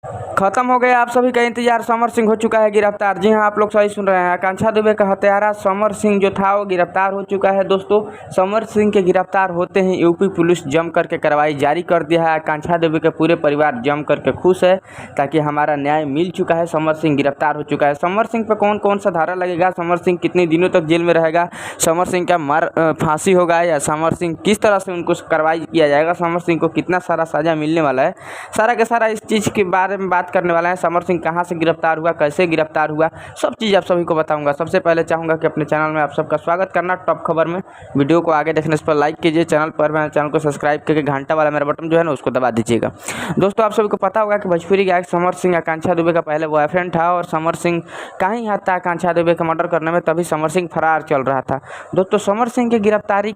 खत्म हो गया आप सभी का इंतजार। समर सिंह हो चुका है गिरफ्तार। जी हाँ, आप लोग सही सुन रहे हैं। आकांक्षा दुबे का हत्यारा समर सिंह जो था वो गिरफ्तार हो चुका है। दोस्तों, समर सिंह के गिरफ्तार होते ही यूपी पुलिस जम करके कार्रवाई जारी कर दिया है। आकांक्षा दुबे के पूरे परिवार जम करके खुश है ताकि हमारा न्याय मिल चुका है। समर सिंह गिरफ्तार हो चुका है। समर सिंह पर कौन कौन सा धारा लगेगा, समर सिंह कितने दिनों तक जेल में रहेगा, समर सिंह का फांसी होगा या समर सिंह किस तरह से उनको कार्रवाई किया जाएगा, समर सिंह को कितना सारा सजा मिलने वाला है, सारा का सारा इस चीज़ के बारे में बात करने वाला है। समर सिंह कहां से गिरफ्तार हुआ, कैसे गिरफ्तार हुआ, सब चीज़ आप सभी को बताऊंगा। सबसे पहले चाहूंगा कि अपने चैनल में आप सबका स्वागत करना। टॉप खबर में वीडियो को आगे देखने पर लाइक कीजिए, चैनल को सब्सक्राइब करके घंटा वाला मेरा बटन जो है ना उसको दबा दीजिएगा। दोस्तों, आप सभी को पता होगा कि भोजपुरी गायक समर सिंह आकांक्षा दुबे का पहले बॉयफ्रेंड था और समर सिंह कहीं हाथ था आकांक्षा दुबे का मर्डर करने में, तभी समर सिंह फरार चल रहा था। दोस्तों, समर सिंह की गिरफ्तारी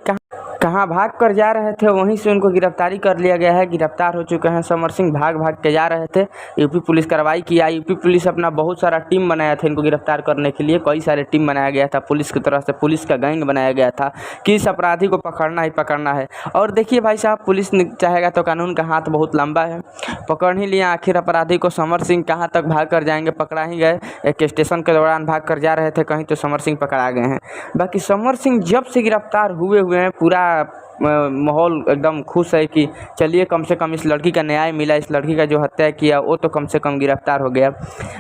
कहाँ भाग कर जा रहे थे, वहीं से उनको गिरफ्तारी कर लिया गया है। गिरफ्तार हो चुके हैं समर सिंह। भाग के जा रहे थे, यूपी पुलिस कार्रवाई किया। यूपी पुलिस अपना बहुत सारा टीम बनाया था इनको गिरफ्तार करने के लिए। कई सारे टीम बनाया गया था पुलिस की तरफ से, पुलिस का गैंग बनाया गया था कि इस अपराधी को पकड़ना ही पकड़ना है। और देखिए भाई साहब, पुलिस चाहेगा तो कानून का हाथ बहुत लंबा है, पकड़ ही लिया आखिर अपराधी को। समर सिंह कहाँ तक भाग कर जाएंगे, पकड़ा ही गए। एक स्टेशन के दौरान भाग कर जा रहे थे कहीं, तो समर सिंह पकड़ा गए हैं। बाकी समर सिंह जब से गिरफ्तार हुए हैं, पूरा माहौल एकदम खुश है कि चलिए कम से कम इस लड़की का न्याय मिला, इस लड़की का जो हत्या किया वो तो कम से कम गिरफ्तार हो गया।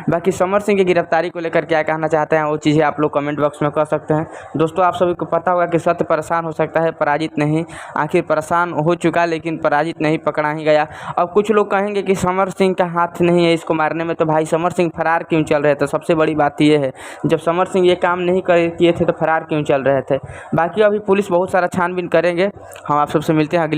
बाकी समर सिंह की गिरफ्तारी को लेकर क्या कहना चाहते हैं वो चीज़ें आप लोग कमेंट बॉक्स में कह सकते हैं। दोस्तों, आप सभी को पता होगा कि सत्य परेशान हो सकता है, पराजित नहीं। आखिर परेशान हो चुका लेकिन पराजित नहीं, पकड़ा ही गया। अब कुछ लोग कहेंगे कि समर सिंह का हाथ नहीं है इसको मारने में, तो भाई समर सिंह फरार क्यों चल रहे थे? सबसे बड़ी बात ये है, जब समर सिंह ये काम नहीं किए थे तो फरार क्यों चल रहे थे? बाकी अभी पुलिस बहुत सारा छानबीन करेंगे। हम आप सबसे मिलते हैं अगले